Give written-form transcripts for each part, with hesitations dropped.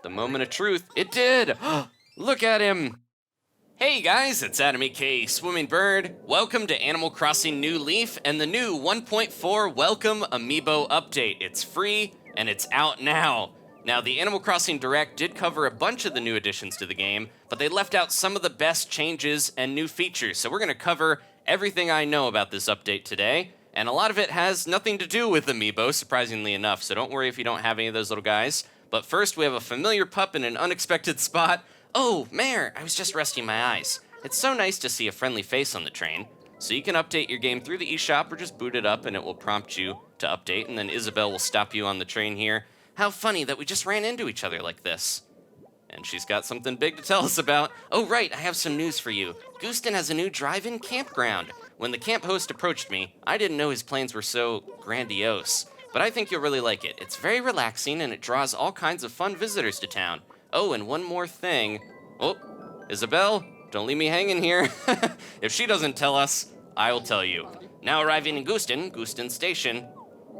the moment of truth. It did! Look at him! Hey guys, it's Adam aka Swimming Bird. Welcome to Animal Crossing New Leaf and the new 1.4 Welcome Amiibo update. It's free and it's out now. Now, the Animal Crossing Direct did cover a bunch of the new additions to the game, but they left out some of the best changes and new features, so we're going to cover everything I know about this update today, and a lot of it has nothing to do with Amiibo, surprisingly enough, so don't worry if you don't have any of those little guys. But first, we have a familiar pup in an unexpected spot. Oh, Mare, I was just resting my eyes. It's so nice to see a friendly face on the train. So you can update your game through the eShop or just boot it up and it will prompt you to update, and then Isabelle will stop you on the train here. How funny that we just ran into each other like this. And she's got something big to tell us about. Oh, right, I have some news for you. Gooseton has a new drive-in campground. When the camp host approached me, I didn't know his plans were so grandiose. But I think you'll really like it. It's very relaxing and it draws all kinds of fun visitors to town. Oh, and one more thing. Oh, Isabelle, don't leave me hanging here. If she doesn't tell us, I will tell you. Now arriving in Gooseton Station.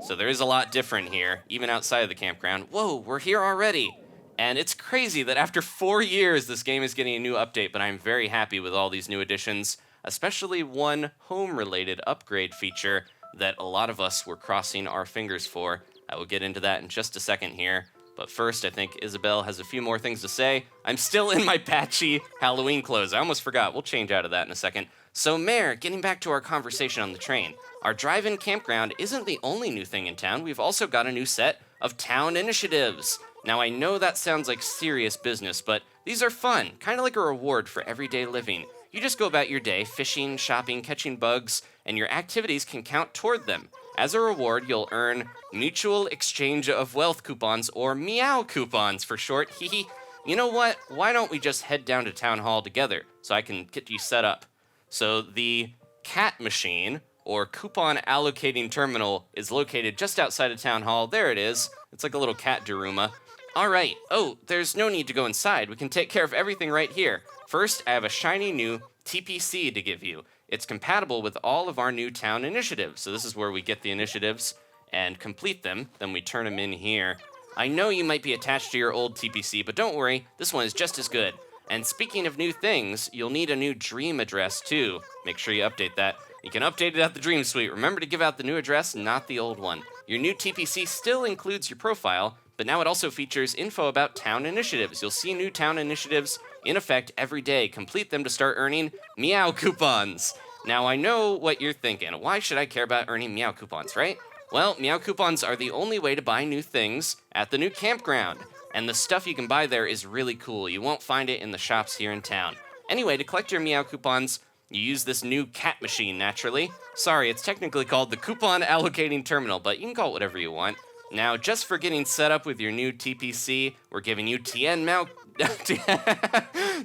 So there is a lot different here, even outside of the campground. Whoa, we're here already. And it's crazy that after 4 years, this game is getting a new update, but I'm very happy with all these new additions, especially one home-related upgrade feature that a lot of us were crossing our fingers for. I will get into that in just a second here. But first, I think Isabelle has a few more things to say. I'm still in my patchy Halloween clothes. I almost forgot. We'll change out of that in a second. So, Mare, getting back to our conversation on the train. Our drive-in campground isn't the only new thing in town. We've also got a new set of town initiatives. Now, I know that sounds like serious business, but these are fun, kind of like a reward for everyday living. You just go about your day, fishing, shopping, catching bugs, and your activities can count toward them. As a reward, you'll earn Mutual Exchange of Wealth coupons, or Meow coupons for short. Hehe. You know what? Why don't we just head down to Town Hall together so I can get you set up? So the cat machine, or coupon allocating terminal, is located just outside of Town Hall. There it is. It's like a little cat Daruma. All right. Oh, there's no need to go inside. We can take care of everything right here. First, I have a shiny new TPC to give you. It's compatible with all of our new town initiatives. So this is where we get the initiatives and complete them. Then we turn them in here. I know you might be attached to your old TPC, but don't worry. This one is just as good. And speaking of new things, you'll need a new dream address too. Make sure you update that. You can update it at the Dream Suite. Remember to give out the new address, not the old one. Your new TPC still includes your profile, but now it also features info about town initiatives. You'll see new town initiatives in effect every day. Complete them to start earning Meow coupons. Now, I know what you're thinking. Why should I care about earning Meow coupons, right? Well, Meow coupons are the only way to buy new things at the new campground. And the stuff you can buy there is really cool. You won't find it in the shops here in town. Anyway, to collect your Meow coupons, you use this new cat machine, naturally. Sorry, it's technically called the Coupon Allocating Terminal, but you can call it whatever you want. Now, just for getting set up with your new TPC, we're giving you 10 Meow...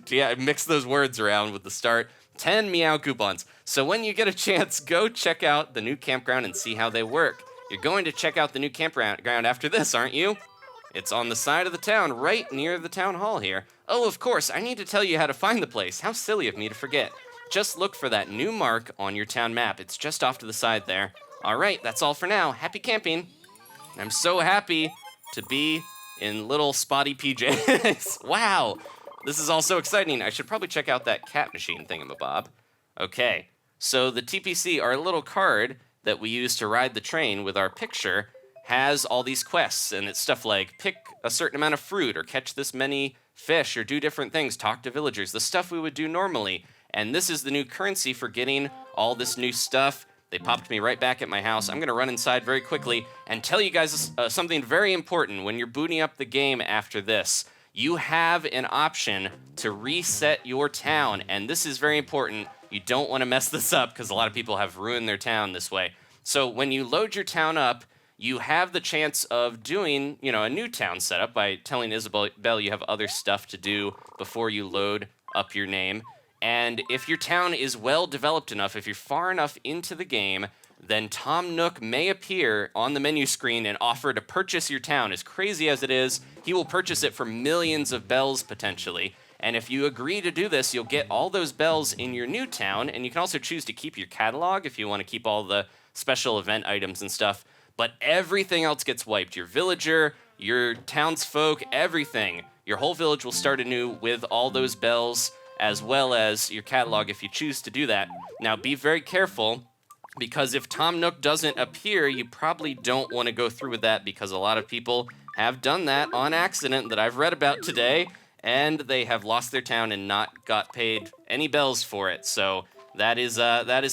Yeah, mix those words around with the start. 10 Meow coupons. So when you get a chance, go check out the new campground and see how they work. You're going to check out the new campground after this, aren't you? It's on the side of the town, right near the town hall here. Oh, of course, I need to tell you how to find the place. How silly of me to forget. Just look for that new mark on your town map. It's just off to the side there. All right, that's all for now. Happy camping. I'm so happy to be in little spotty PJs. Wow, this is all so exciting. I should probably check out that cat machine thingamabob. Okay, so the TPC, our little card that we use to ride the train with our picture, has all these quests, and it's stuff like pick a certain amount of fruit, or catch this many fish, or do different things, talk to villagers, the stuff we would do normally. And this is the new currency for getting all this new stuff. They popped me right back at my house. I'm gonna run inside very quickly and tell you guys something very important when you're booting up the game after this. You have an option to reset your town, and this is very important. You don't wanna mess this up because a lot of people have ruined their town this way. So when you load your town up, you have the chance of doing, a new town setup by telling Isabelle you have other stuff to do before you load up your name. And if your town is well developed enough, if you're far enough into the game, then Tom Nook may appear on the menu screen and offer to purchase your town. As crazy as it is, he will purchase it for millions of bells potentially. And if you agree to do this, you'll get all those bells in your new town, and you can also choose to keep your catalog if you want to keep all the special event items and stuff. But everything else gets wiped. Your villager, your townsfolk, everything. Your whole village will start anew with all those bells, as well as your catalog if you choose to do that. Now, be very careful, because if Tom Nook doesn't appear, you probably don't want to go through with that, because a lot of people have done that on accident that I've read about today, and they have lost their town and not got paid any bells for it. So that is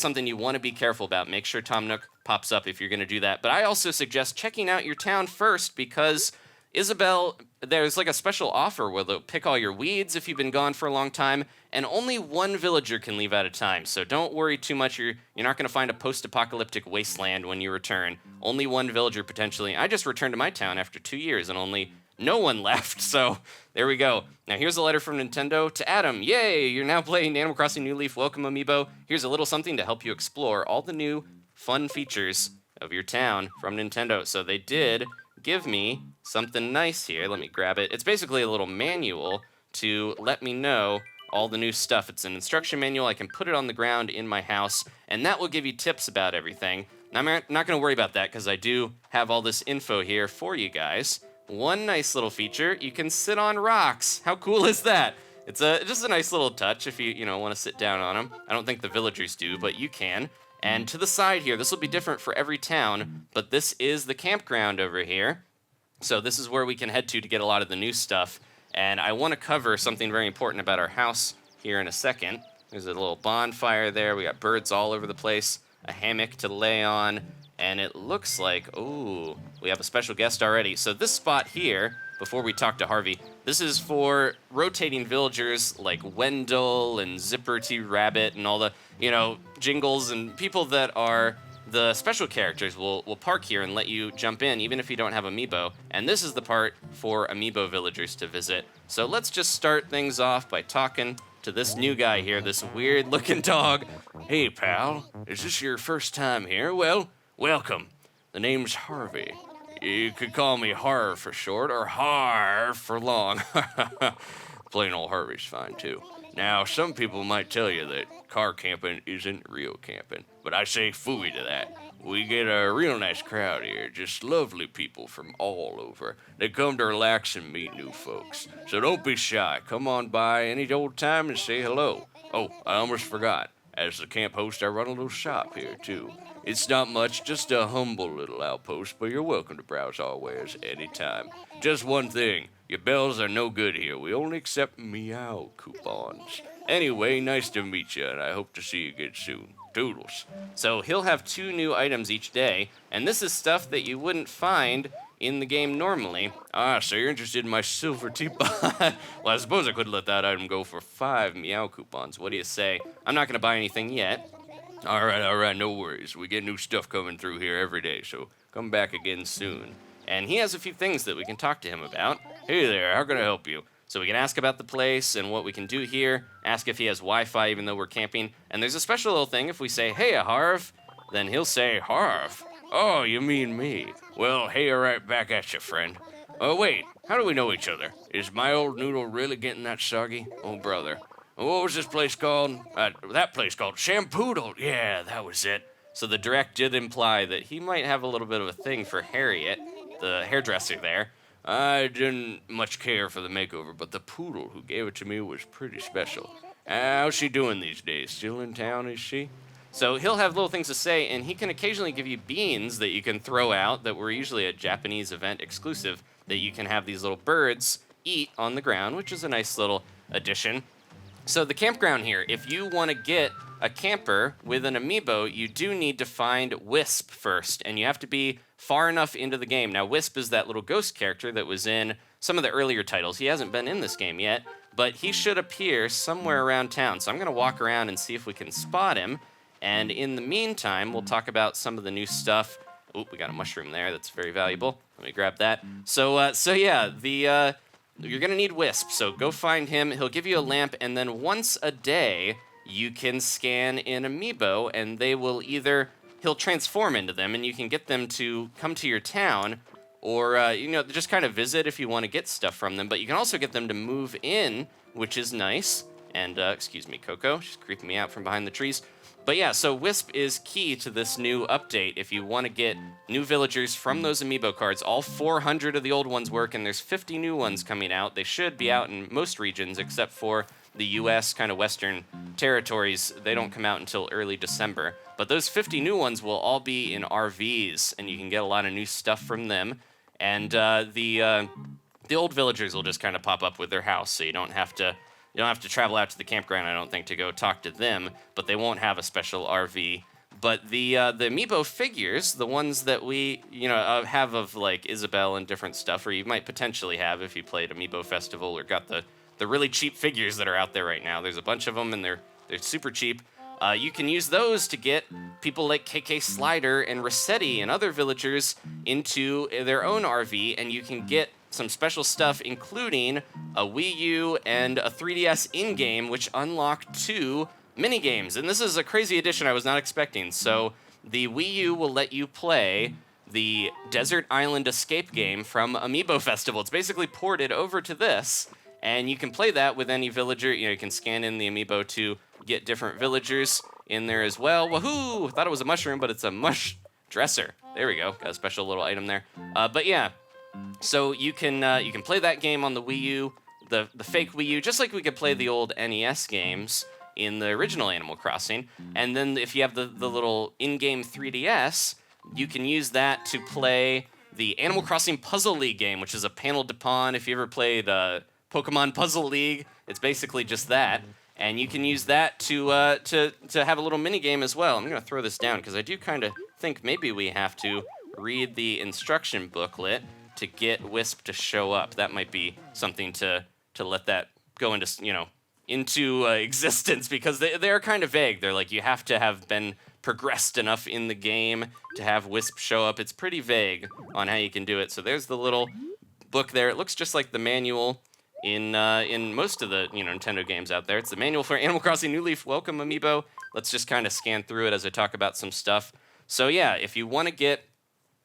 something you want to be careful about. Make sure Tom Nook pops up if you're going to do that. But I also suggest checking out your town first, because Isabelle, there's like a special offer where they'll pick all your weeds if you've been gone for a long time, and only one villager can leave at a time. So don't worry too much. You're not going to find a post-apocalyptic wasteland when you return. Only one villager potentially. I just returned to my town after 2 years and only no one left. So there we go. Now here's a letter from Nintendo to Adam. Yay! You're now playing Animal Crossing New Leaf. Welcome, Amiibo. Here's a little something to help you explore all the new fun features of your town from Nintendo. So they did give me something nice here. Let me grab it. It's basically a little manual to let me know all the new stuff. It's an instruction manual. I can put it on the ground in my house, and that will give you tips about everything. Now, I'm not going to worry about that because I do have all this info here for you guys. One nice little feature, you can sit on rocks. How cool is that? It's just a nice little touch if you want to sit down on them. I don't think the villagers do, but you can. And to the side here, this will be different for every town, but this is the campground over here. So this is where we can head to get a lot of the new stuff. And I want to cover something very important about our house here in a second. There's a little bonfire there. We got birds all over the place, a hammock to lay on, and it looks like, ooh, we have a special guest already. So this spot here, before we talk to Harvey, this is for rotating villagers like Wendell and Zipper T Rabbit and all the, Jingles, and people that are the special characters will park here and let you jump in even if you don't have Amiibo. And this is the part for Amiibo villagers to visit. So let's just start things off by talking to this new guy here, this weird looking dog. Hey pal, is this your first time here? Well, welcome. The name's Harvey. You could call me Harv for short, or Harv for long. Plain old Harvey's fine too. Now, some people might tell you that car camping isn't real camping, but I say phooey to that. We get a real nice crowd here, just lovely people from all over. They come to relax and meet new folks. So don't be shy. Come on by any old time and say hello. Oh, I almost forgot. As the camp host, I run a little shop here, too. It's not much, just a humble little outpost, but you're welcome to browse our wares anytime. Just one thing. Your bells are no good here. We only accept meow coupons. Anyway, nice to meet you, and I hope to see you again soon. Toodles. So he'll have 2 new items each day, and this is stuff that you wouldn't find in the game normally. Ah, so you're interested in my silver teapot? Well, I suppose I could let that item go for 5 meow coupons. What do you say? I'm not going to buy anything yet. All right, no worries. We get new stuff coming through here every day, so come back again soon. And he has a few things that we can talk to him about. Hey there, how can I help you? So we can ask about the place and what we can do here, ask if he has Wi-Fi even though we're camping, and there's a special little thing if we say, hey, Harv, then he'll say, Harv? Oh, you mean me? Well, hey, right back at you, friend. Oh, wait, how do we know each other? Is my old noodle really getting that soggy? Oh, brother. What was this place called? That place called Shampoodle. Yeah, that was it. So the direct did imply that he might have a little bit of a thing for Harriet, the hairdresser there. I didn't much care for the makeover, but the poodle who gave it to me was pretty special. How's she doing these days? Still in town, is she? So he'll have little things to say, and he can occasionally give you beans that you can throw out that were usually a Japanese event exclusive that you can have these little birds eat on the ground, which is a nice little addition. So the campground here, if you want to get a camper with an Amiibo, you do need to find Wisp first, and you have to be far enough into the game. Now, Wisp is that little ghost character that was in some of the earlier titles. He hasn't been in this game yet, but he should appear somewhere around town. So I'm going to walk around and see if we can spot him, and in the meantime, we'll talk about some of the new stuff. Oh, we got a mushroom there. That's very valuable. Let me grab that. So yeah, you're going to need Wisp, so go find him. He'll give you a lamp, and then once a day, you can scan an Amiibo, and they will he'll transform into them, and you can get them to come to your town, or, just kind of visit if you want to get stuff from them. But you can also get them to move in, which is nice. And, excuse me, Coco, she's creeping me out from behind the trees. But yeah, so Wisp is key to this new update. If you want to get new villagers from those amiibo cards, all 400 of the old ones work, and there's 50 new ones coming out. They should be out in most regions except for the US, kind of Western territories. They don't come out until early December. But those 50 new ones will all be in RVs, and you can get a lot of new stuff from them. And the old villagers will just kind of pop up with their house, so you don't have to travel out to the campground, I don't think, to go talk to them, but they won't have a special RV. But the amiibo figures, the ones that we have of like Isabelle and different stuff, or you might potentially have if you played Amiibo Festival or got the really cheap figures that are out there right now. There's a bunch of them, and they're super cheap. You can use those to get people like KK Slider and Rossetti and other villagers into their own RV, and you can get some special stuff, including a Wii U and a 3DS in-game, which unlock 2 mini-games. And this is a crazy addition I was not expecting. So the Wii U will let you play the Desert Island Escape game from Amiibo Festival. It's basically ported over to this, and you can play that with any villager. You can scan in the Amiibo to get different villagers in there as well. Woohoo! Thought it was a mushroom, but it's a mush dresser. There we go. Got a special little item there. But yeah. So you can play that game on the Wii U, the fake Wii U, just like we could play the old NES games in the original Animal Crossing. And then if you have the little in-game 3DS, you can use that to play the Animal Crossing Puzzle League game, which is a panel de pawn. If you ever played Pokemon Puzzle League, it's basically just that. And you can use that to have a little mini game as well. I'm gonna throw this down because I do kind of think maybe we have to read the instruction booklet to get Wisp to show up. That might be something to let that go into existence, because they're kind of vague. They're like, you have to have been progressed enough in the game to have Wisp show up. It's pretty vague on how you can do it. So there's the little book there. It looks just like the manual in most of the Nintendo games out there. It's the manual for Animal Crossing New Leaf Welcome Amiibo. Let's just kind of scan through it as I talk about some stuff. So yeah, if you want to get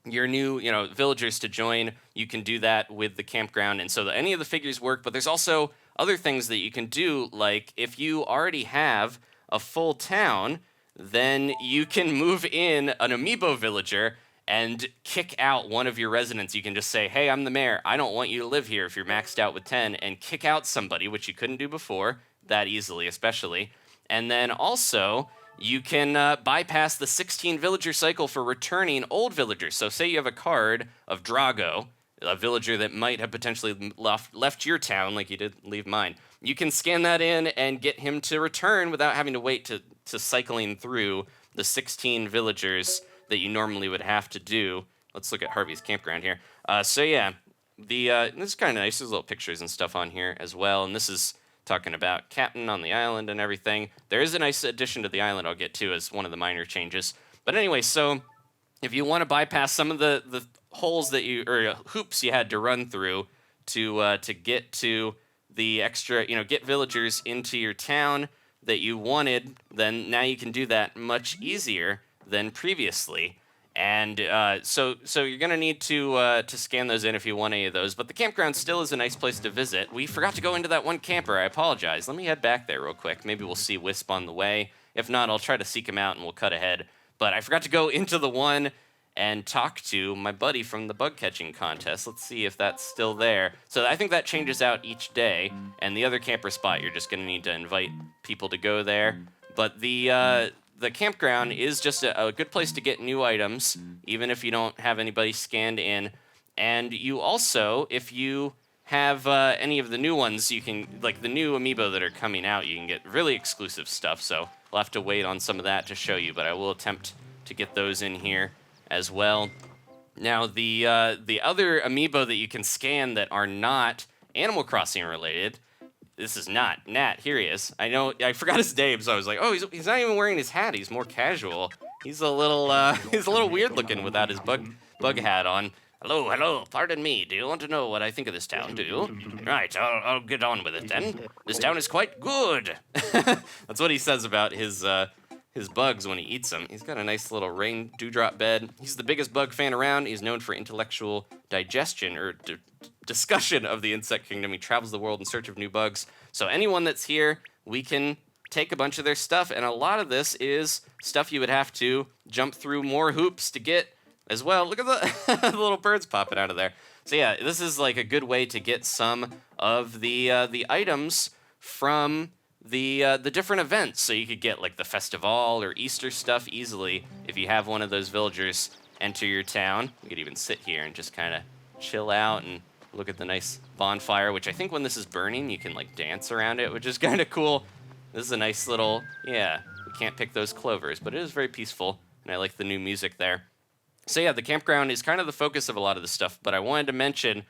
your new, villagers to join, you can do that with the campground. And so any of the figures work, but there's also other things that you can do, like if you already have a full town, then you can move in an amiibo villager and kick out one of your residents. You can just say, hey, I'm the mayor. I don't want you to live here if you're maxed out with 10, and kick out somebody, which you couldn't do before that easily, especially. And then also, you can bypass the 16 villager cycle for returning old villagers. So say you have a card of Drago, a villager that might have potentially left your town like you did leave mine. You can scan that in and get him to return without having to wait to cycling through the 16 villagers that you normally would have to do. Let's look at Harvey's campground here. So yeah, this is kind of nice. There's little pictures and stuff on here as well. And this is talking about Captain on the island and everything. There is a nice addition to the island I'll get to as one of the minor changes. But anyway, so if you want to bypass some of the holes or hoops you had to run through to get to the extra, get villagers into your town that you wanted, then now you can do that much easier than previously. And so you're gonna need to scan those in if you want any of those. But the campground still is a nice place to visit. We forgot to go into that one camper. I apologize. Let me head back there real quick. Maybe we'll see Wisp on the way. If not, I'll try to seek him out and we'll cut ahead. But I forgot to go into the one and talk to my buddy from the bug catching contest. Let's see if that's still there. So I think that changes out each day. And the other camper spot, you're just gonna need to invite people to go there. But the campground is just a good place to get new items, even if you don't have anybody scanned in. And you also, if you have any of the new ones, you can, like the new amiibo that are coming out, you can get really exclusive stuff. So we'll have to wait on some of that to show you, but I will attempt to get those in here as well. Now, the other amiibo that you can scan that are not Animal Crossing related, this is not Nat. Here he is. I know I forgot his name, so I was like, oh, he's not even wearing his hat. He's more casual. He's a little weird looking without his bug hat on. Hello. Pardon me. Do you want to know what I think of this town? Do you? Right. I'll get on with it then. This town is quite good. That's what he says about his bugs when he eats them. He's got a nice little rain dewdrop bed. He's the biggest bug fan around. He's known for intellectual digestion or discussion of the insect kingdom. He travels the world in search of new bugs. So anyone that's here, we can take a bunch of their stuff, and a lot of this is stuff you would have to jump through more hoops to get as well. Look at the, the little birds popping out of there. So yeah, this is like a good way to get some of the items from the different events. So you could get like the Festival or Easter stuff easily if you have one of those villagers enter your town. You could even sit here and just kind of chill out and look at the nice bonfire, which I think when this is burning, you can like dance around it, which is kind of cool. This is a nice little, yeah, we can't pick those clovers, but it is very peaceful, and I like the new music there. So yeah, the campground is kind of the focus of a lot of this stuff, but I wanted to mention,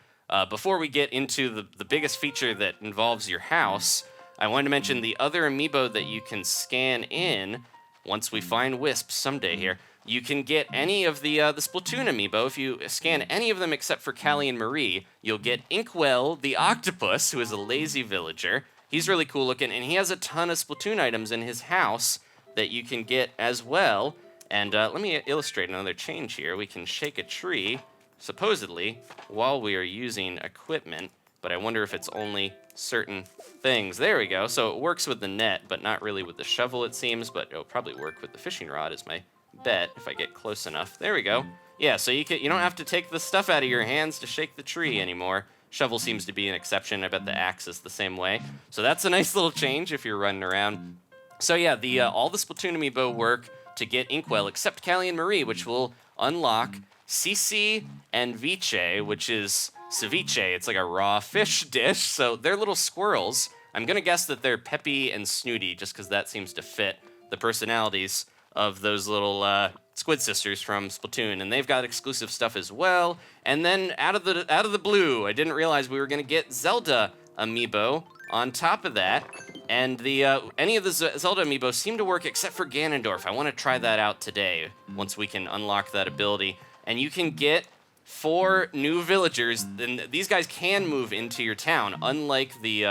before we get into the biggest feature that involves your house, I wanted to mention the other amiibo that you can scan in once we find Wisp someday here. You can get any of the Splatoon amiibo. If you scan any of them except for Callie and Marie, you'll get Inkwell the octopus, who is a lazy villager. He's really cool looking, and he has a ton of Splatoon items in his house that you can get as well. And let me illustrate another change here. We can shake a tree, supposedly, while we are using equipment, but I wonder if it's only certain things. There we go. So it works with the net, but not really with the shovel, it seems, but it'll probably work with the fishing rod is my bet if I get close enough. There we go. Yeah, so you don't have to take the stuff out of your hands to shake the tree anymore. Shovel seems to be an exception. I bet the axe is the same way. So that's a nice little change if you're running around. So yeah, all the Splatoon amiibo work to get Inkwell, except Callie and Marie, which will unlock Cici and Vice, which is ceviche. It's like a raw fish dish. So they're little squirrels. I'm going to guess that they're peppy and snooty, just because that seems to fit the personalities of those little squid sisters from Splatoon, and they've got exclusive stuff as well. And then out of the blue, I didn't realize we were going to get Zelda amiibo on top of that. And any of the Zelda amiibo seem to work except for Ganondorf. I want to try that out today once we can unlock that ability. And you can get 4 new villagers. And these guys can move into your town, unlike the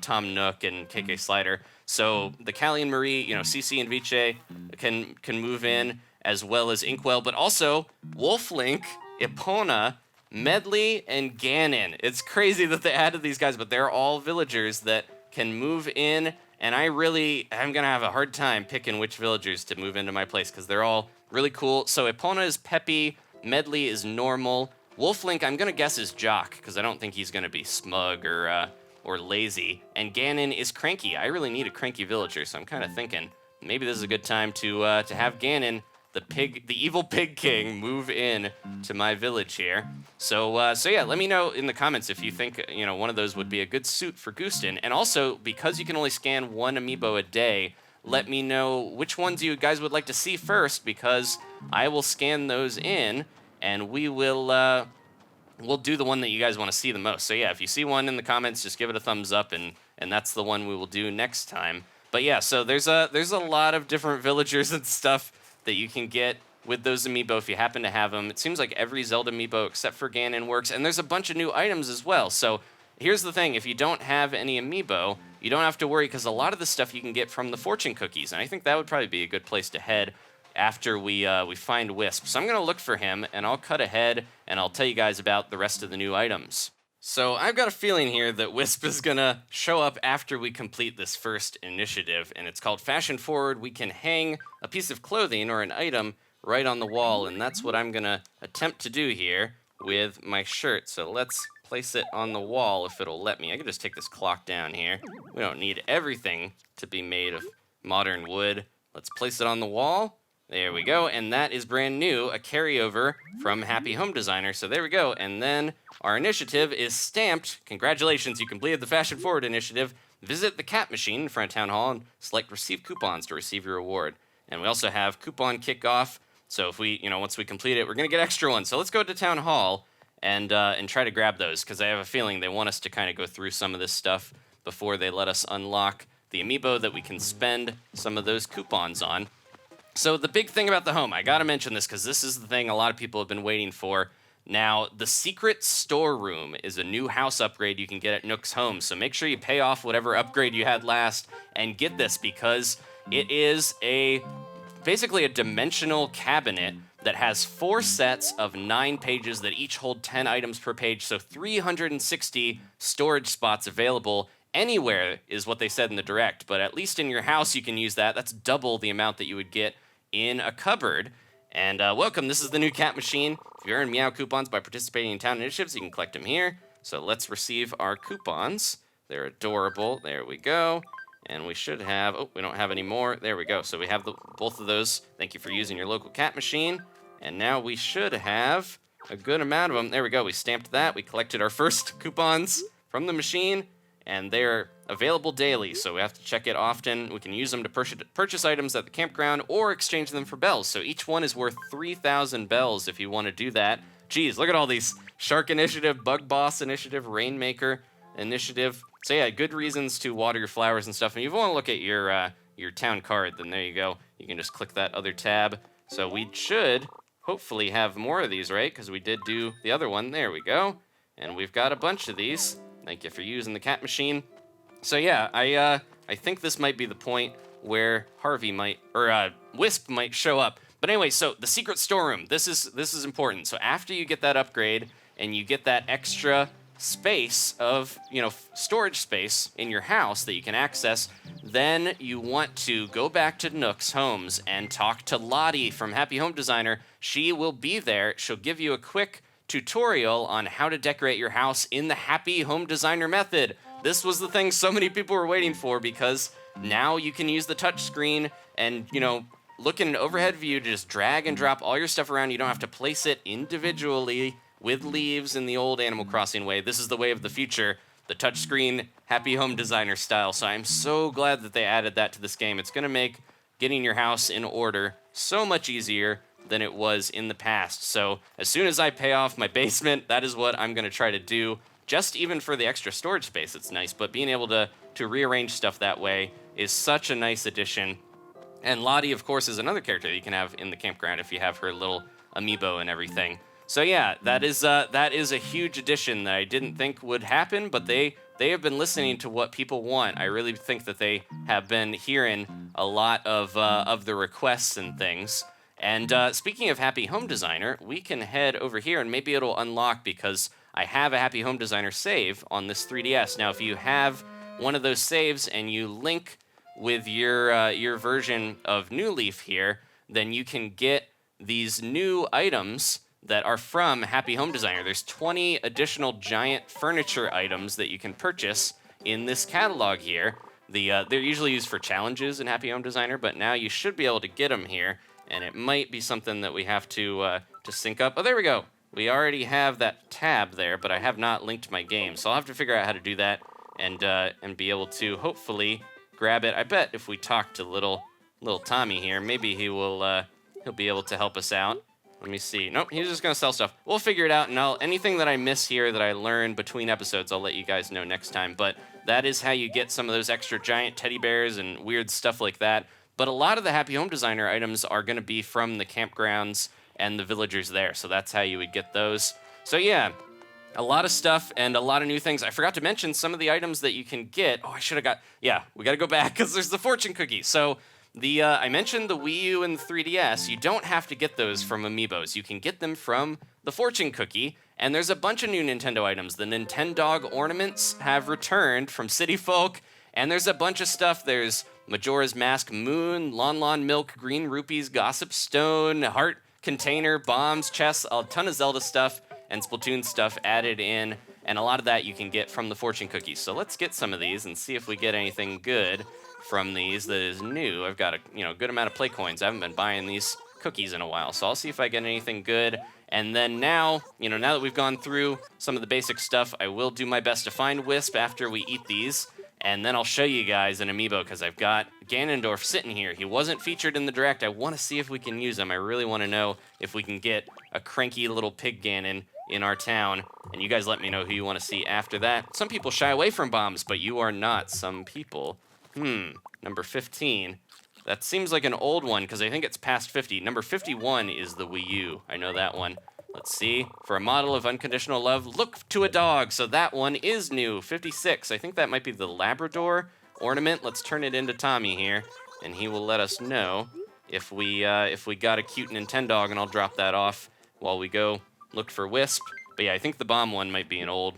Tom Nook and KK Slider. So the Callie and Marie, Cici and Vice can move in, as well as Inkwell, but also Wolflink, Epona, Medley, and Ganon. It's crazy that they added these guys, but they're all villagers that can move in, and I'm gonna have a hard time picking which villagers to move into my place because they're all really cool. So Epona is peppy, Medley is normal, Wolflink I'm gonna guess is jock because I don't think he's gonna be smug or lazy, and Ganon is cranky. I really need a cranky villager, so I'm kind of thinking maybe this is a good time to have Ganon, the evil pig king, move in to my village here. So yeah, let me know in the comments if you think one of those would be a good suit for Gooseton. And also, because you can only scan 1 amiibo a day, let me know which ones you guys would like to see first, because I will scan those in, and we'll do the one that you guys want to see the most. So yeah, if you see one in the comments, just give it a thumbs up, and that's the one we will do next time. But yeah, so there's a lot of different villagers and stuff that you can get with those amiibo if you happen to have them. It seems like every Zelda amiibo except for Ganon works, and there's a bunch of new items as well. So here's the thing, if you don't have any amiibo, you don't have to worry, because a lot of the stuff you can get from the fortune cookies, and I think that would probably be a good place to head after we find Wisp. So I'm going to look for him, and I'll cut ahead, and I'll tell you guys about the rest of the new items. So I've got a feeling here that Wisp is going to show up after we complete this first initiative, and it's called Fashion Forward. We can hang a piece of clothing or an item right on the wall, and that's what I'm going to attempt to do here with my shirt. So let's place it on the wall if it'll let me. I can just take this clock down here. We don't need everything to be made of modern wood. Let's place it on the wall. There we go, and that is brand new, a carryover from Happy Home Designer. So there we go, and then our initiative is stamped. Congratulations, you completed the Fashion Forward initiative. Visit the Cat Machine in front of Town Hall and select Receive Coupons to receive your reward. And we also have Coupon Kickoff, so if we, once we complete it, we're gonna get extra ones. So let's go to Town Hall and try to grab those, because I have a feeling they want us to kind of go through some of this stuff before they let us unlock the amiibo that we can spend some of those coupons on. So the big thing about the home, I gotta mention this because this is the thing a lot of people have been waiting for. Now, the secret storeroom is a new house upgrade you can get at Nook's Home, so make sure you pay off whatever upgrade you had last and get this, because it is basically a dimensional cabinet that has 4 sets of 9 pages that each hold 10 items per page, so 360 storage spots available anywhere is what they said in the direct, but at least in your house you can use that. That's double the amount that you would get in a cupboard. And welcome, this is the new cat machine. If you earn Meow coupons by participating in town initiatives, you can collect them here. So let's receive our coupons. They're adorable. There we go. And we should have, oh, we don't have any more. There we go. So we have both of those. Thank you for using your local cat machine. And now we should have a good amount of them. There we go. We stamped that. We collected our first coupons from the machine, and they're available daily, so we have to check it often. We can use them to purchase items at the campground or exchange them for bells. So each one is worth 3,000 bells if you want to do that. Geez, look at all these. Shark Initiative, Bug Boss Initiative, Rainmaker Initiative. So yeah, good reasons to water your flowers and stuff. And if you want to look at your town card, then there you go. You can just click that other tab. So we should hopefully have more of these, right? Because we did do the other one. There we go. And we've got a bunch of these. Thank you for using the cat machine. So yeah, I think this might be the point where Harvey might, or Wisp might show up. But anyway, so the secret storeroom, this is important. So after you get that upgrade and you get that extra space of, storage space in your house that you can access, then you want to go back to Nook's Homes and talk to Lottie from Happy Home Designer. She will be there. She'll give you a quick tutorial on how to decorate your house in the Happy Home Designer method. This was the thing so many people were waiting for, because now you can use the touch screen and, look in an overhead view to just drag and drop all your stuff around. You don't have to place it individually with leaves in the old Animal Crossing way. This is the way of the future, the touchscreen Happy Home Designer style. So I'm so glad that they added that to this game. It's going to make getting your house in order so much easier than it was in the past. So as soon as I pay off my basement, that is what I'm going to try to do. Just even for the extra storage space, it's nice. But being able to rearrange stuff that way is such a nice addition. And Lottie, of course, is another character that you can have in the campground if you have her little amiibo and everything. So yeah, that is a huge addition that I didn't think would happen, but they have been listening to what people want. I really think that they have been hearing a lot of the requests and things. And speaking of Happy Home Designer, we can head over here and maybe it'll unlock, because I have a Happy Home Designer save on this 3DS. Now, if you have one of those saves and you link with your version of New Leaf here, then you can get these new items that are from Happy Home Designer. There's 20 additional giant furniture items that you can purchase in this catalog here. They're usually used for challenges in Happy Home Designer, but now you should be able to get them here, and it might be something that we have to sync up. Oh, there we go. We already have that tab there, but I have not linked my game, so I'll have to figure out how to do that and be able to hopefully grab it. I bet if we talk to little Tommy here, maybe he'll be able to help us out. Let me see. Nope, he's just gonna sell stuff. We'll figure it out, and anything that I miss here that I learn between episodes, I'll let you guys know next time. But that is how you get some of those extra giant teddy bears and weird stuff like that. But a lot of the Happy Home Designer items are gonna be from the campgrounds and the villagers there, so that's how you would get those. So yeah, a lot of stuff and a lot of new things. I forgot to mention some of the items that you can get. Oh, I should have got, yeah, we gotta go back because there's the fortune cookie. So I mentioned the Wii U and the 3DS. You don't have to get those from amiibos. You can get them from the fortune cookie, and there's a bunch of new Nintendo items. The Nintendog ornaments have returned from City Folk, and there's a bunch of stuff. There's Majora's Mask Moon, Lon Milk, Green Rupees, Gossip Stone, Heart Container, Bombs, Chests, a ton of Zelda stuff and Splatoon stuff added in, and a lot of that you can get from the fortune cookies. So let's get some of these and see if we get anything good from these that is new. I've got a good amount of play coins. I haven't been buying these cookies in a while, so I'll see if I get anything good. And then now that we've gone through some of the basic stuff, I will do my best to find Wisp after we eat these, and then I'll show you guys an amiibo, because I've got Ganondorf sitting here. He wasn't featured in the direct. I want to see if we can use him. I really want to know if we can get a cranky little pig Ganon in our town, and you guys let me know who you want to see after that. Some people shy away from bombs, but you are not some people. Number 15. That seems like an old one, because I think it's past 50. Number 51 is the Wii U. I know that one. Let's see. For a model of unconditional love, look to a dog. So that one is new. 56. I think that might be the Labrador ornament. Let's turn it into Tommy here, and he will let us know if we got a cute Nintendog, and I'll drop that off while we go look for Wisp. But yeah, I think the bomb one might be an old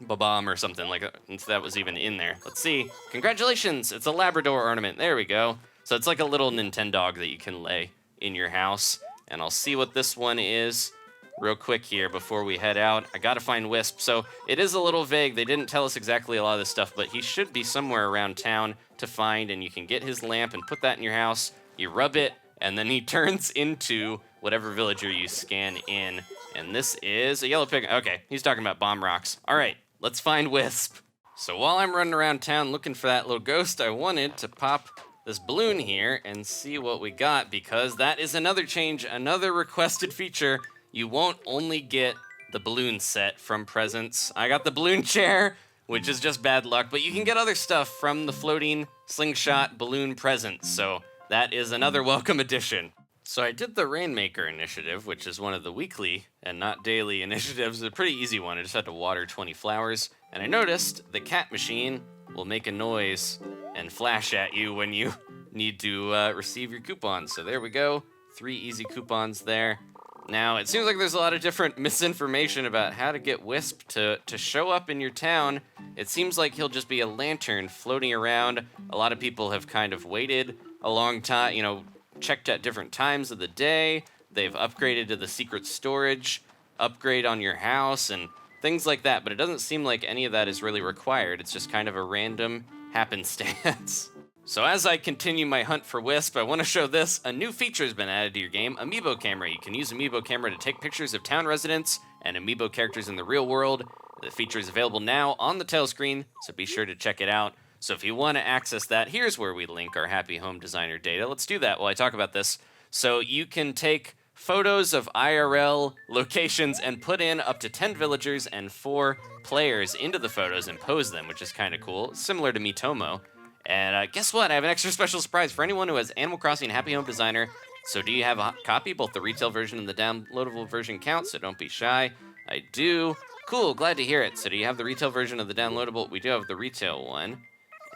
Ba-bomb or something like that, since that was even in there. Let's see. Congratulations, it's a Labrador ornament. There we go. So it's like a little Nintendog that you can lay in your house. And I'll see what this one is real quick here before we head out. I gotta find Wisp. So it is a little vague. They didn't tell us exactly a lot of this stuff, but he should be somewhere around town to find, and you can get his lamp and put that in your house. You rub it, and then he turns into whatever villager you scan in. And this is a yellow pig. Okay, he's talking about bomb rocks. All right, let's find Wisp. So while I'm running around town looking for that little ghost, I wanted to pop this balloon here and see what we got, because that is another change, another requested feature. You won't only get the balloon set from presents. I got the balloon chair, which is just bad luck, but you can get other stuff from the floating slingshot balloon presents, so that is another welcome addition. So I did the Rainmaker initiative, which is one of the weekly and not daily initiatives. It's a pretty easy one. I just had to water 20 flowers, and I noticed the cat machine will make a noise and flash at you when you need to receive your coupons. So there we go, 3 easy coupons there. Now, it seems like there's a lot of different misinformation about how to get Wisp to show up in your town. It seems like he'll just be a lantern floating around. A lot of people have kind of waited a long time, checked at different times of the day. They've upgraded to the secret storage upgrade on your house and things like that, but it doesn't seem like any of that is really required. It's just kind of a random happenstance. So as I continue my hunt for Wisp, I want to show this. A new feature has been added to your game, Amiibo Camera. You can use Amiibo Camera to take pictures of town residents and Amiibo characters in the real world. The feature is available now on the title screen, so be sure to check it out. So if you want to access that, here's where we link our Happy Home Designer data. Let's do that while I talk about this. So you can take photos of IRL locations and put in up to 10 villagers and 4 players into the photos and pose them, which is kind of cool, similar to Miitomo. And guess what? I have an extra special surprise for anyone who has Animal Crossing Happy Home Designer. So do you have a copy? Both the retail version and the downloadable version count, so don't be shy. I do. Cool, glad to hear it. So do you have the retail version of the downloadable? We do have the retail one.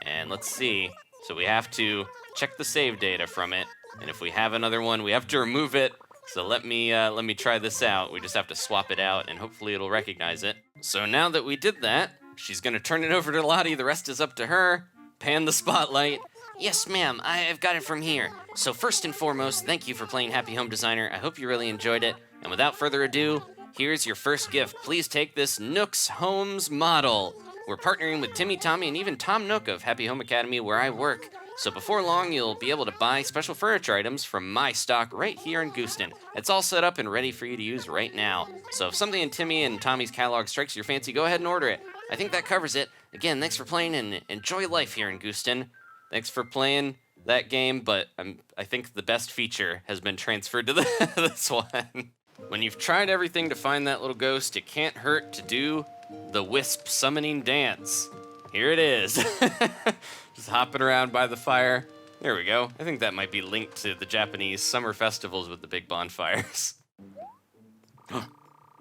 And let's see. So we have to check the save data from it. And if we have another one, we have to remove it. So let me try this out. We just have to swap it out, and hopefully it'll recognize it. So now that we did that, she's going to turn it over to Lottie. The rest is up to her. Pan the spotlight. Yes, ma'am, I've got it from here. So first and foremost, thank you for playing Happy Home Designer. I hope you really enjoyed it. And without further ado, here's your first gift. Please take this Nook's Homes model. We're partnering with Timmy, Tommy, and even Tom Nook of Happy Home Academy, where I work. So before long, you'll be able to buy special furniture items from my stock right here in Gooseton. It's all set up and ready for you to use right now. So if something in Timmy and Tommy's catalog strikes your fancy, go ahead and order it. I think that covers it. Again, thanks for playing and enjoy life here in Gooseton. Thanks for playing that game, but I think the best feature has been transferred to this one. When you've tried everything to find that little ghost, it can't hurt to do the Wisp summoning dance. Here it is. Just hopping around by the fire. There we go. I think that might be linked to the Japanese summer festivals with the big bonfires.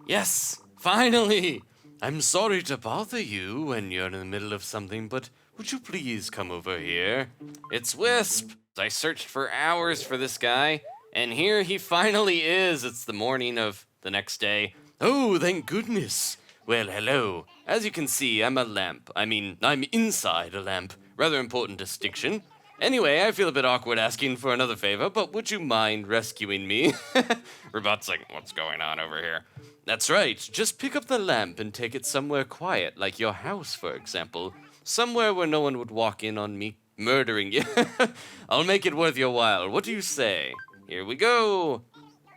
Yes, finally! I'm sorry to bother you when you're in the middle of something, but would you please come over here? It's Wisp! I searched for hours for this guy, and here he finally is. It's the morning of the next day. Oh, thank goodness. Well, hello. As you can see, I'm a lamp. I'm inside a lamp. Rather important distinction. Anyway, I feel a bit awkward asking for another favor, but would you mind rescuing me? Robot's like, what's going on over here? That's right, just pick up the lamp and take it somewhere quiet, like your house, for example. Somewhere where no one would walk in on me murdering you. I'll make it worth your while. What do you say? Here we go.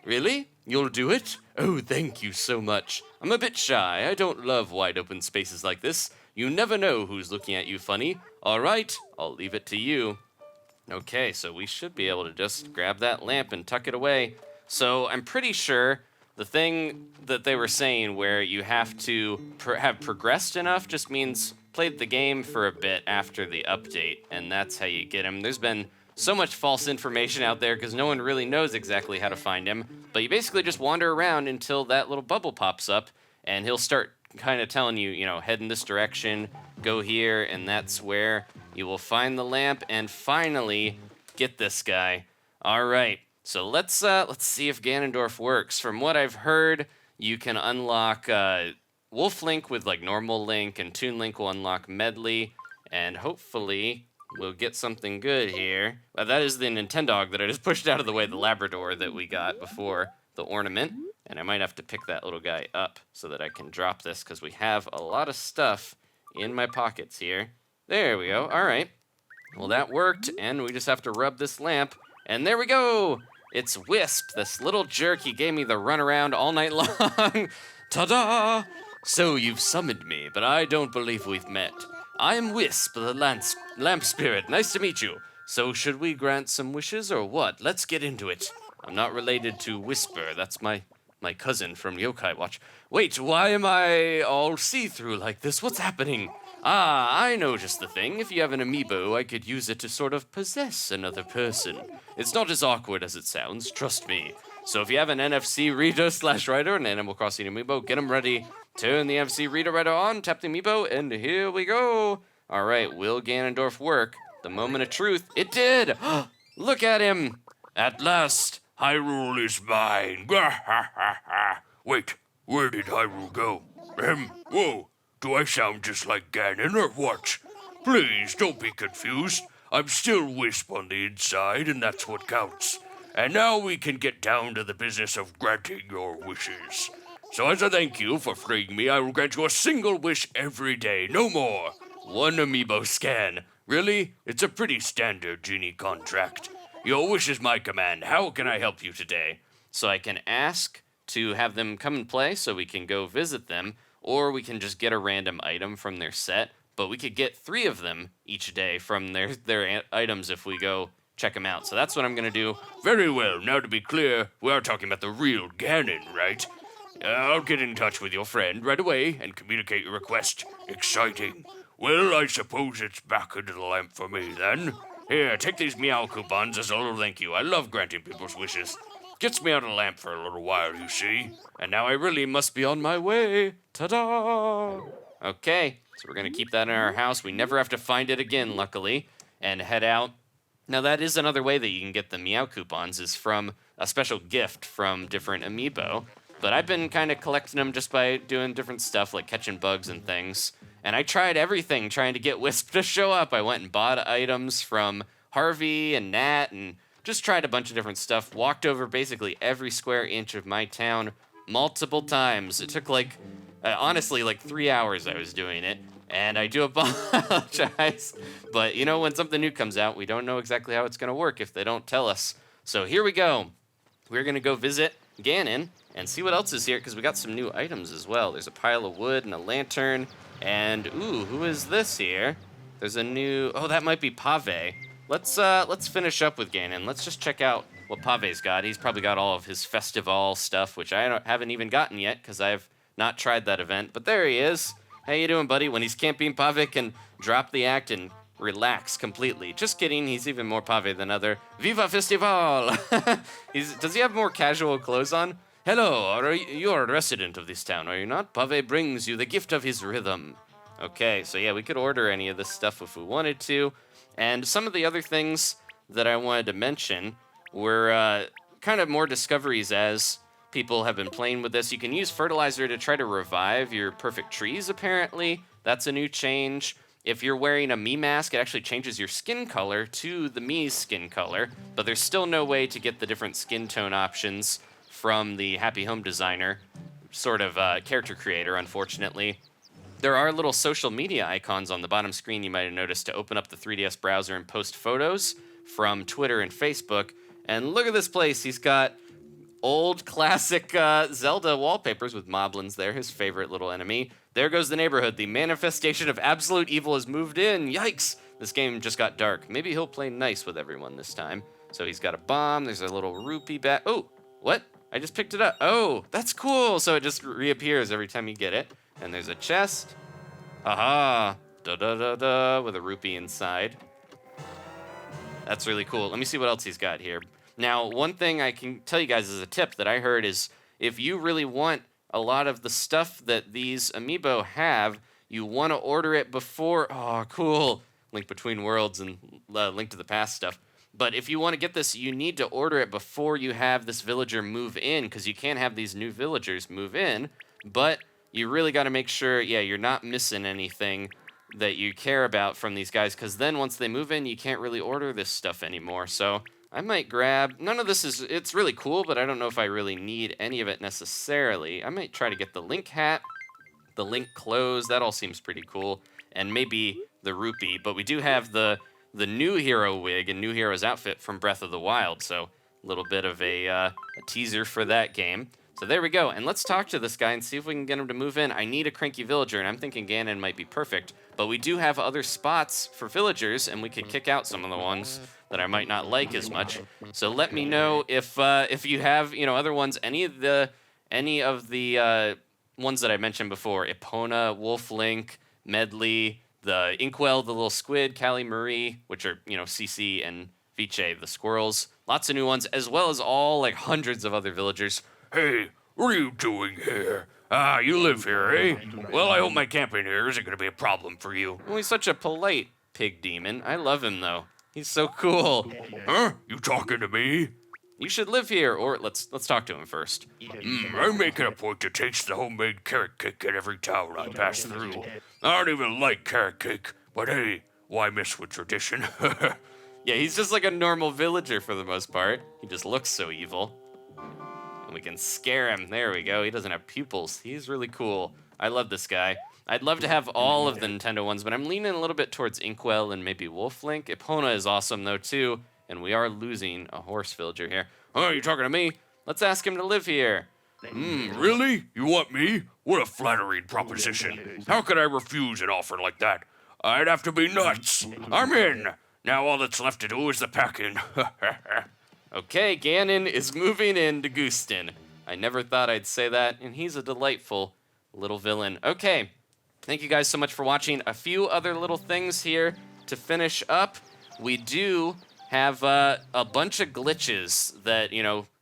Really? You'll do it? Oh, thank you so much. I'm a bit shy. I don't love wide open spaces like this. You never know who's looking at you funny. All right, I'll leave it to you. Okay, so we should be able to just grab that lamp and tuck it away. So I'm pretty sure the thing that they were saying where you have to have progressed enough just means played the game for a bit after the update, and that's how you get him. There's been so much false information out there because no one really knows exactly how to find him, but you basically just wander around until that little bubble pops up, and he'll start kind of telling you, head in this direction, go here, and that's where you will find the lamp and finally get this guy. All right. So let's see if Ganondorf works. From what I've heard, you can unlock Wolf Link with like normal Link, and Toon Link will unlock Medley, and hopefully we'll get something good here. That is the Nintendog that I just pushed out of the way, the Labrador that we got before the ornament, and I might have to pick that little guy up so that I can drop this, because we have a lot of stuff in my pockets here. There we go. All right. Well, that worked, and we just have to rub this lamp, and there we go. It's Wisp, this little jerk. He gave me the runaround all night long. Ta-da! So you've summoned me, but I don't believe we've met. I am Wisp, the lamp spirit. Nice to meet you. So should we grant some wishes or what? Let's get into it. I'm not related to Whisper. That's my cousin from Yokai Watch. Wait, why am I all see-through like this? What's happening? Ah, I know just the thing. If you have an amiibo, I could use it to sort of possess another person. It's not as awkward as it sounds, trust me. So if you have an NFC reader/writer, an Animal Crossing amiibo, get them ready. Turn the NFC reader/writer on, tap the amiibo, and here we go. All right, will Ganondorf work? The moment of truth, it did! Look at him! At last, Hyrule is mine. Wait, where did Hyrule go? Whoa, do I sound just like Ganon or what? Please, don't be confused. I'm still Wisp on the inside, and that's what counts. And now we can get down to the business of granting your wishes. So as a thank you for freeing me, I will grant you a single wish every day, no more. One amiibo scan. Really? It's a pretty standard genie contract. Your wish is my command. How can I help you today? So I can ask to have them come and play so we can go visit them, or we can just get a random item from their set, but we could get 3 of them each day from their items if we go check them out. So that's what I'm going to do. Very well. Now to be clear, we are talking about the real Ganon, right? I'll get in touch with your friend right away and communicate your request. Exciting. Well, I suppose it's back into the lamp for me then. Here, take these meow coupons as a little thank you. I love granting people's wishes. Gets me out of the lamp for a little while, you see. And now I really must be on my way. Ta-da! Okay, so we're going to keep that in our house. We never have to find it again, luckily, and head out. Now, that is another way that you can get the meow coupons, is from a special gift from different amiibo. But I've been kind of collecting them just by doing different stuff, like catching bugs and things. And I tried everything trying to get Wisp to show up. I went and bought items from Harvey and Nat and just tried a bunch of different stuff. Walked over basically every square inch of my town multiple times. It took honestly, 3 hours I was doing it. And I do apologize. But, when something new comes out, we don't know exactly how it's going to work if they don't tell us. So here we go. We're going to go visit Ganon and see what else is here, because we got some new items as well. There's a pile of wood and a lantern. And, ooh, who is this here? There's a new... Oh, that might be Pave. Let's finish up with Ganon. Let's just check out what Pave's got. He's probably got all of his festival stuff, which I haven't even gotten yet, because I've not tried that event. But there he is. How you doing, buddy? When he's camping, Pave can drop the act and relax completely. Just kidding, he's even more Pave than other. Viva Festival! Does he have more casual clothes on? Hello, you're a resident of this town, are you not? Pave brings you the gift of his rhythm. Okay, so yeah, we could order any of this stuff if we wanted to. And some of the other things that I wanted to mention were kind of more discoveries as people have been playing with this. You can use fertilizer to try to revive your perfect trees, apparently. That's a new change. If you're wearing a Mii mask, it actually changes your skin color to the Mii's skin color, but there's still no way to get the different skin tone options from the Happy Home Designer sort of character creator, unfortunately. There are little social media icons on the bottom screen you might have noticed to open up the 3DS browser and post photos from Twitter and Facebook. And look at this place. He's got old classic Zelda wallpapers with Moblins there, his favorite little enemy. There goes the neighborhood. The manifestation of absolute evil has moved in. Yikes! This game just got dark. Maybe he'll play nice with everyone this time. So he's got a bomb. There's a little rupee bat. Oh, what? I just picked it up. Oh, that's cool. So it just reappears every time you get it. And there's a chest. Aha! Da-da-da-da, with a rupee inside. That's really cool. Let me see what else he's got here. Now, one thing I can tell you guys as a tip that I heard is if you really want a lot of the stuff that these amiibo have, you want to order it before... Oh, cool. Link Between Worlds and Link to the Past stuff. But if you want to get this, you need to order it before you have this villager move in, because you can't have these new villagers move in. But you really got to make sure, yeah, you're not missing anything that you care about from these guys, because then once they move in, you can't really order this stuff anymore. So I might grab, none of this is, it's really cool, but I don't know if I really need any of it necessarily. I might try to get the Link hat, the Link clothes, that all seems pretty cool, and maybe the rupee, but we do have the new hero wig and new hero's outfit from Breath of the Wild, so a little bit of a teaser for that game. So there we go, and let's talk to this guy and see if we can get him to move in. I need a cranky villager, and I'm thinking Ganon might be perfect, but we do have other spots for villagers, and we could kick out some of the ones that I might not like as much. So let me know if you have, other ones, any of the ones that I mentioned before, Epona, Wolf Link, Medley, the Inkwell, the little squid, Callie Marie, which are, Cece and Viche, the squirrels. Lots of new ones, as well as all, hundreds of other villagers. Hey, what are you doing here? Ah, you live here, eh? Well, I hope my camping here isn't going to be a problem for you. Well, he's such a polite pig demon. I love him, though. He's so cool. Huh? You talking to me? You should live here, or let's talk to him first. I make it a point to taste the homemade carrot cake at every town I pass through. I don't even like carrot cake, but hey, why mess with tradition? Yeah, he's just like a normal villager for the most part. He just looks so evil. And we can scare him. There we go. He doesn't have pupils. He's really cool. I love this guy. I'd love to have all of the Nintendo ones, but I'm leaning a little bit towards Inkwell and maybe Wolf Link. Epona is awesome, though, too. And we are losing a horse villager here. Oh, you talking to me? Let's ask him to live here. Really? You want me? What a flattering proposition. How could I refuse an offer like that? I'd have to be nuts. I'm in. Now all that's left to do is the packing. Okay, Ganon is moving into Gooseton. I never thought I'd say that, and he's a delightful little villain. Okay, thank you guys so much for watching. A few other little things here to finish up. We do have a bunch of glitches that,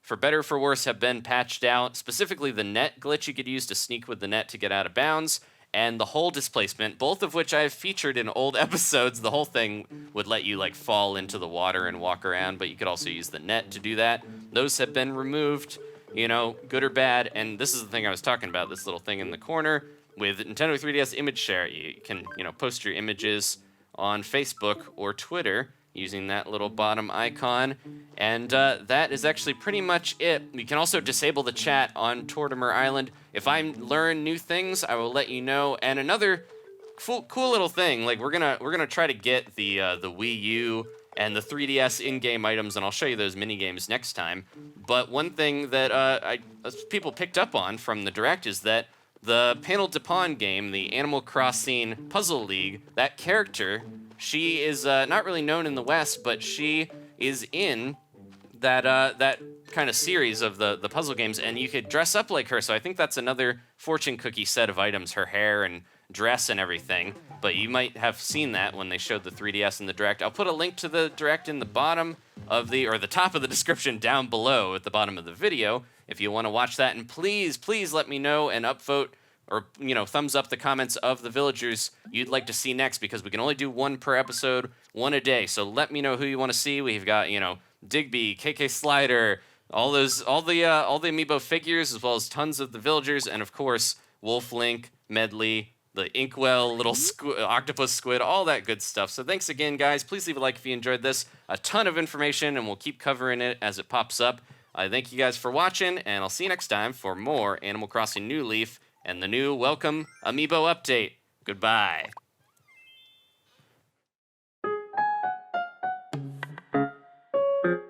for better or for worse, have been patched out. Specifically, the net glitch you could use to sneak with the net to get out of bounds, and the hole displacement, both of which I've featured in old episodes. The whole thing would let you fall into the water and walk around, but you could also use the net to do that. Those have been removed, good or bad, and this is the thing I was talking about, this little thing in the corner. With Nintendo 3DS Image Share, you can, post your images on Facebook or Twitter using that little bottom icon, and that is actually pretty much it. You can also disable the chat on Tortimer Island. If I learn new things, I will let you know. And another cool little thing, we're gonna try to get the Wii U and the 3DS in-game items, and I'll show you those mini games next time. But one thing that people picked up on from the Direct is that the Panel de Pon game, the Animal Crossing Puzzle League, that character, she is not really known in the West, but she is in that kind of series of the puzzle games, and you could dress up like her. So I think that's another fortune cookie set of items, her hair and dress and everything. But you might have seen that when they showed the 3DS in the Direct. I'll put a link to the Direct in the bottom of the top of the description down below at the bottom of the video if you want to watch that. And please let me know and upvote or, thumbs up the comments of the villagers you'd like to see next, because we can only do one per episode, one a day. So let me know who you want to see. We've got, Digby, KK Slider, all the amiibo figures, as well as tons of the villagers, and of course, Wolf Link, Medley, the Inkwell, little octopus squid, all that good stuff. So thanks again, guys. Please leave a like if you enjoyed this. A ton of information, and we'll keep covering it as it pops up. Thank you guys for watching, and I'll see you next time for more Animal Crossing New Leaf and the new Welcome Amiibo update. Goodbye. Thank you.